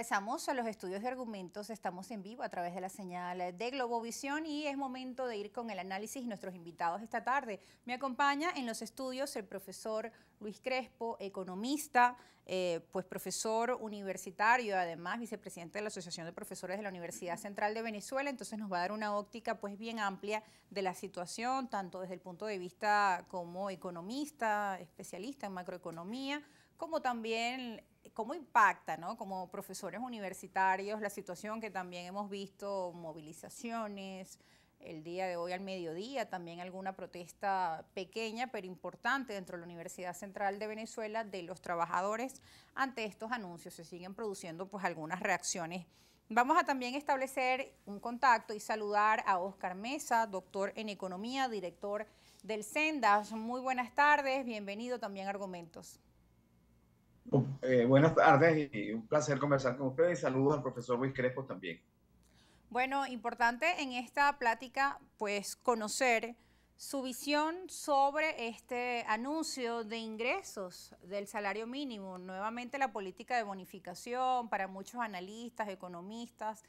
Regresamos a los estudios de argumentos, estamos en vivo a través de la señal de Globovisión y es momento de ir con el análisis de nuestros invitados esta tarde. Me acompaña en los estudios el profesor Luis Crespo, economista, pues profesor universitario, además vicepresidente de la Asociación de Profesores de la Universidad Central de Venezuela, entonces nos va a dar una óptica pues bien amplia de la situación, tanto desde el punto de vista como economista, especialista en macroeconomía, como también cómo impacta, ¿no?, como profesores universitarios, la situación que también hemos visto, movilizaciones, el día de hoy al mediodía, también alguna protesta pequeña pero importante dentro de la Universidad Central de Venezuela de los trabajadores ante estos anuncios. Se siguen produciendo pues algunas reacciones. Vamos a también establecer un contacto y saludar a Óscar Mesa, doctor en Economía, director del CENDAS. Muy buenas tardes, bienvenido también a Argumentos. Buenas tardes y un placer conversar con ustedes. Saludos al profesor Luis Crespo también. Bueno, importante en esta plática, pues, conocer su visión sobre este anuncio de ingresos del salario mínimo. Nuevamente la política de bonificación para muchos analistas, economistas,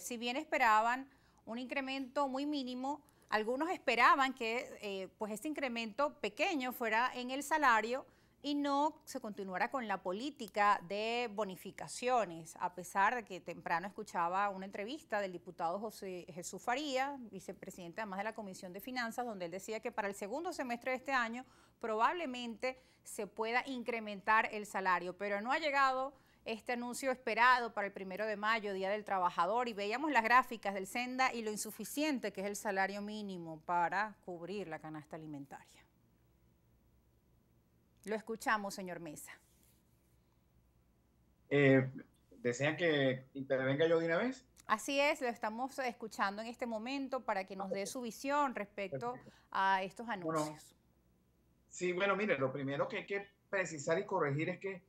si bien esperaban un incremento muy mínimo, algunos esperaban que pues este incremento pequeño fuera en el salario y no se continuara con la política de bonificaciones, a pesar de que temprano escuchaba una entrevista del diputado José Jesús Faría, vicepresidente además de la Comisión de Finanzas, donde él decía que para el segundo semestre de este año probablemente se pueda incrementar el salario, pero no ha llegado este anuncio esperado para el 1 de mayo, Día del Trabajador, y veíamos las gráficas del Senda y lo insuficiente que es el salario mínimo para cubrir la canasta alimentaria. Lo escuchamos, señor Mesa. ¿Desean que intervenga yo de una vez? Así es, lo estamos escuchando en este momento para que nos dé su visión respecto Perfecto. a estos Bueno, anuncios. sí, bueno, mire, lo primero que hay que precisar y corregir es que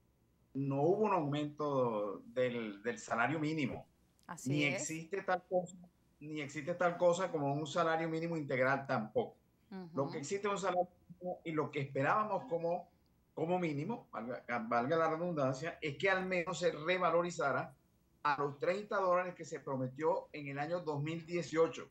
no hubo un aumento del salario mínimo, Así ni es. existe tal cosa, ni existe tal cosa como un salario mínimo integral tampoco. Lo que Uh-huh. existe es un salario mínimo y lo que esperábamos como mínimo, valga la redundancia, es que al menos se revalorizara a los $30 que se prometió en el año 2018.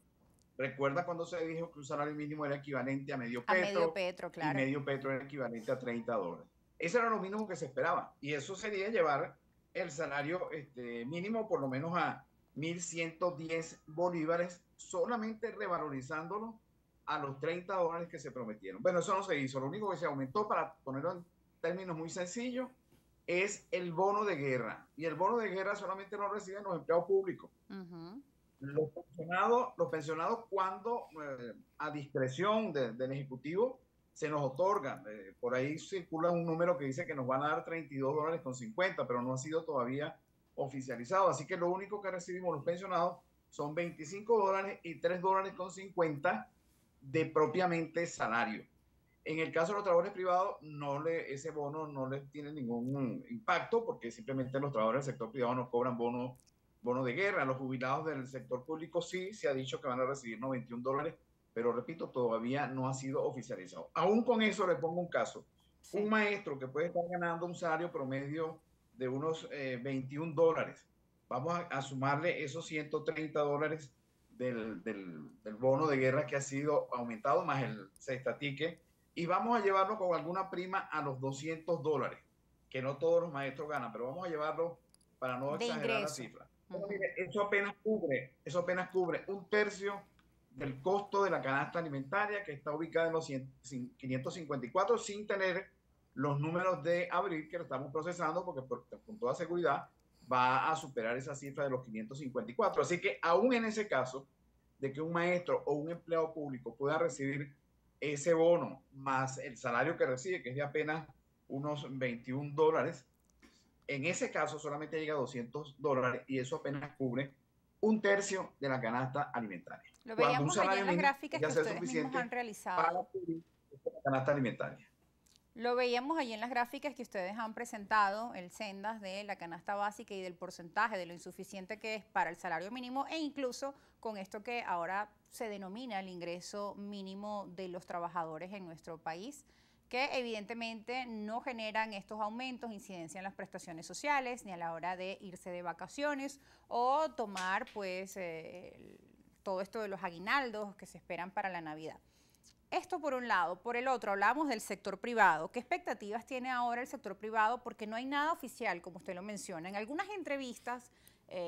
Recuerda cuando se dijo que un salario mínimo era equivalente a medio A medio petro petro, y claro. medio petro era equivalente a $30. Ese era lo mínimo que se esperaba y eso sería llevar el salario mínimo por lo menos a 1.110 bolívares, solamente revalorizándolo a los $30 que se prometieron. Bueno, eso no se hizo. Lo único que se aumentó, para ponerlo en términos muy sencillos, es el bono de guerra. Y el bono de guerra solamente lo reciben los empleados públicos. Uh-huh. Los pensionados cuando a discreción del Ejecutivo se nos otorgan. Por ahí circula un número que dice que nos van a dar $32.50, pero no ha sido todavía oficializado. Así que lo único que recibimos los pensionados son $25 y $3.50 de propiamente salario. En el caso de los trabajadores privados, ese bono no les tiene ningún impacto porque simplemente los trabajadores del sector privado no cobran bono de guerra. Los jubilados del sector público sí se ha dicho que van a recibir $91, pero repito, todavía no ha sido oficializado. Aún con eso le pongo un caso. Un Sí. maestro que puede estar ganando un salario promedio de unos $21, vamos a sumarle esos $130 del bono de guerra que ha sido aumentado, más el sexta ticket, y vamos a llevarlo con alguna prima a los $200, que no todos los maestros ganan, pero vamos a llevarlo para no De exagerar la ingreso. cifra. Bueno, Uh-huh. mire, eso apenas cubre un tercio del costo de la canasta alimentaria, que está ubicada en los 554, sin tener los números de abril, que lo estamos procesando, porque con toda seguridad va a superar esa cifra de los 554. Así que aún en ese caso de que un maestro o un empleado público pueda recibir ese bono más el salario que recibe, que es de apenas unos $21, en ese caso solamente llega a $200 y eso apenas cubre un tercio de la canasta alimentaria. Lo Cuando un veíamos allí salario en las mínimo gráficas debería que ser ustedes mismos han suficiente para realizado. cubrir la canasta alimentaria. Lo veíamos allí en las gráficas que ustedes han presentado, el Sendas de la canasta básica y del porcentaje de lo insuficiente que es para el salario mínimo e incluso con esto que ahora se denomina el ingreso mínimo de los trabajadores en nuestro país, que evidentemente no generan estos aumentos, incidencia en las prestaciones sociales, ni a la hora de irse de vacaciones o tomar pues todo esto de los aguinaldos que se esperan para la Navidad. Esto por un lado. Por el otro, hablamos del sector privado. ¿Qué expectativas tiene ahora el sector privado? Porque no hay nada oficial, como usted lo menciona. En algunas entrevistas,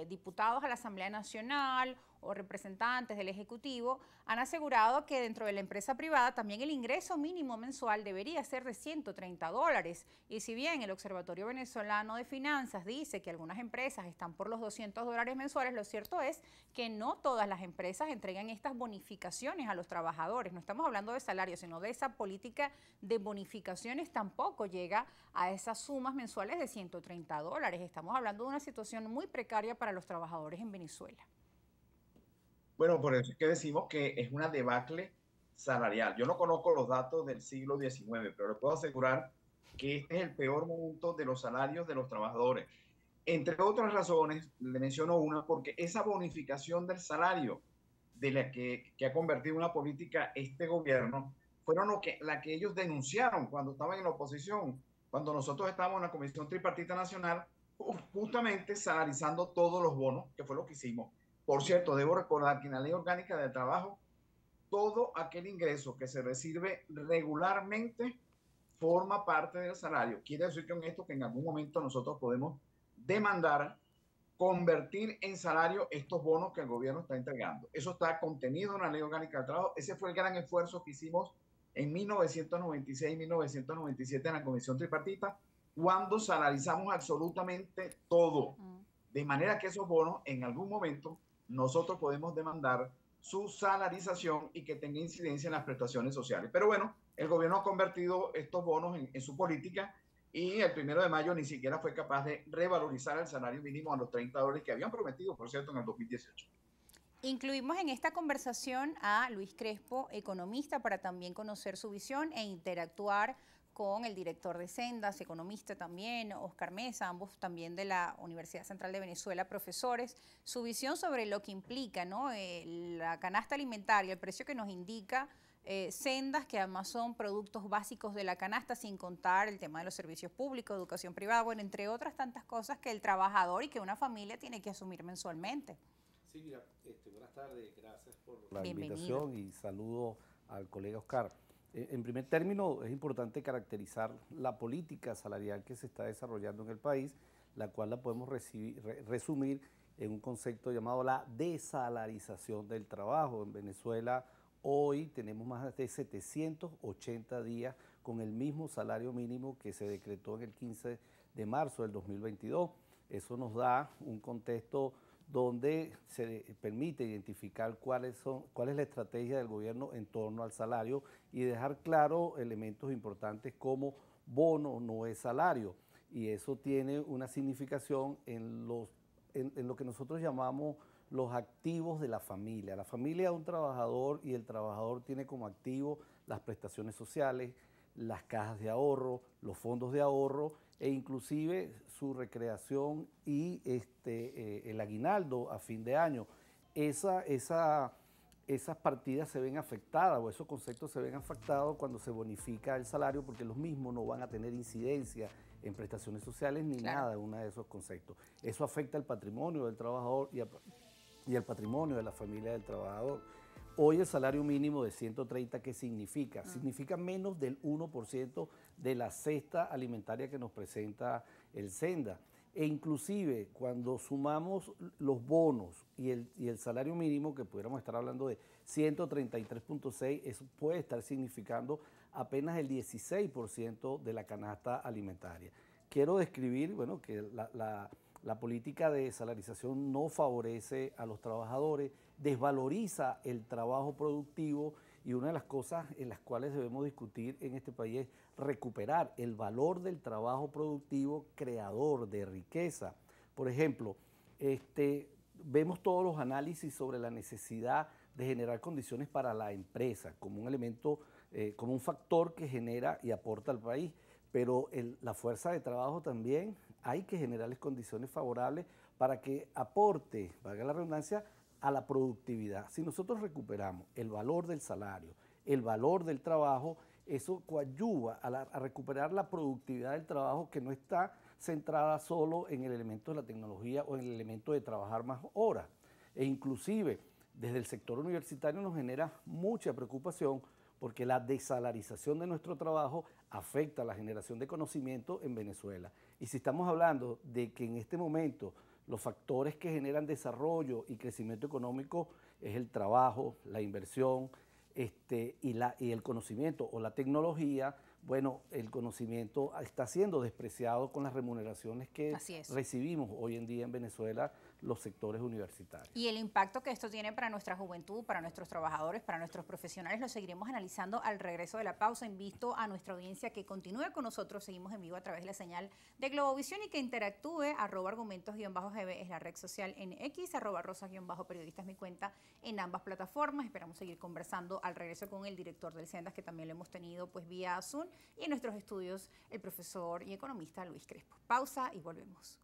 diputados a la Asamblea Nacional o representantes del Ejecutivo han asegurado que dentro de la empresa privada también el ingreso mínimo mensual debería ser de $130. Y si bien el Observatorio Venezolano de Finanzas dice que algunas empresas están por los $200 mensuales, lo cierto es que no todas las empresas entregan estas bonificaciones a los trabajadores. No estamos hablando de salarios, sino de esa política de bonificaciones tampoco llega a esas sumas mensuales de $130. Estamos hablando de una situación muy precaria para los trabajadores en Venezuela. Bueno, por eso es que decimos que es una debacle salarial. Yo no conozco los datos del siglo XIX, pero le puedo asegurar que este es el peor momento de los salarios de los trabajadores. Entre otras razones, le menciono una, porque esa bonificación del salario de la que ha convertido en una política este gobierno, fueron la que ellos denunciaron cuando estaban en la oposición, cuando nosotros estábamos en la Comisión Tripartita Nacional, justamente salarizando todos los bonos, que fue lo que hicimos. Por cierto, debo recordar que en la Ley Orgánica del Trabajo, todo aquel ingreso que se recibe regularmente forma parte del salario. Quiere decir con esto que en algún momento nosotros podemos demandar convertir en salario estos bonos que el gobierno está entregando. Eso está contenido en la Ley Orgánica del Trabajo. Ese fue el gran esfuerzo que hicimos en 1996, 1997 en la Comisión Tripartita, cuando salarizamos absolutamente todo. De manera que esos bonos en algún momento nosotros podemos demandar su salarización y que tenga incidencia en las prestaciones sociales. Pero bueno, el gobierno ha convertido estos bonos en su política y el 1 de mayo ni siquiera fue capaz de revalorizar el salario mínimo a los $30 que habían prometido, por cierto, en el 2018. Incluimos en esta conversación a Luis Crespo, economista, para también conocer su visión e interactuar con el director de Sendas, economista también, Oscar Mesa, ambos también de la Universidad Central de Venezuela, profesores, su visión sobre lo que implica, ¿no? La canasta alimentaria, el precio que nos indica Sendas, que además son productos básicos de la canasta, sin contar el tema de los servicios públicos, educación privada, bueno, entre otras tantas cosas que el trabajador y que una familia tiene que asumir mensualmente. Sí, mira, buenas tardes, gracias por la invitación y saludo al colega Oscar. En primer término, es importante caracterizar la política salarial que se está desarrollando en el país, la cual la podemos resumir en un concepto llamado la desalarización del trabajo. En Venezuela hoy tenemos más de 780 días con el mismo salario mínimo que se decretó en el 15 de marzo del 2022. Eso nos da un contexto donde se permite identificar cuál es la estrategia del gobierno en torno al salario y dejar claro elementos importantes como bono no es salario. Y eso tiene una significación en lo que nosotros llamamos los activos de la familia. La familia es un trabajador y el trabajador tiene como activo las prestaciones sociales, las cajas de ahorro, los fondos de ahorro e inclusive su recreación y el aguinaldo a fin de año. Esas partidas se ven afectadas o esos conceptos se ven afectados cuando se bonifica el salario porque los mismos no van a tener incidencia en prestaciones sociales ni nada de uno de esos conceptos. Eso afecta al patrimonio del trabajador y al patrimonio de la familia del trabajador. Hoy el salario mínimo de 130, ¿qué significa? Significa menos del 1% de la cesta alimentaria que nos presenta el Senda. E inclusive cuando sumamos los bonos y el salario mínimo, que pudiéramos estar hablando de 133.6, eso puede estar significando apenas el 16% de la canasta alimentaria. Quiero describir, bueno, que la política de salarización no favorece a los trabajadores, desvaloriza el trabajo productivo y una de las cosas en las cuales debemos discutir en este país es recuperar el valor del trabajo productivo creador de riqueza. Por ejemplo, vemos todos los análisis sobre la necesidad de generar condiciones para la empresa como un elemento, como un factor que genera y aporta al país, pero la fuerza de trabajo también hay que generarles condiciones favorables para que aporte, valga la redundancia, a la productividad. Si nosotros recuperamos el valor del salario, el valor del trabajo, eso coadyuva a recuperar la productividad del trabajo que no está centrada solo en el elemento de la tecnología o en el elemento de trabajar más horas. E inclusive desde el sector universitario nos genera mucha preocupación porque la desalarización de nuestro trabajo afecta a la generación de conocimiento en Venezuela. Y si estamos hablando de que en este momento los factores que generan desarrollo y crecimiento económico es el trabajo, la inversión y el conocimiento o la tecnología, bueno, el conocimiento está siendo despreciado con las remuneraciones que recibimos hoy en día en Venezuela los sectores universitarios. Y el impacto que esto tiene para nuestra juventud, para nuestros trabajadores, para nuestros profesionales, lo seguiremos analizando al regreso de la pausa. Invito a nuestra audiencia que continúe con nosotros, seguimos en vivo a través de la señal de Globovisión y que interactúe, @argumentos_gb es la red social en X, @rosas_periodista es mi cuenta en ambas plataformas. Esperamos seguir conversando al regreso con el director del Sendas, que también lo hemos tenido pues vía Zoom, y en nuestros estudios el profesor y economista Luis Crespo. Pausa y volvemos.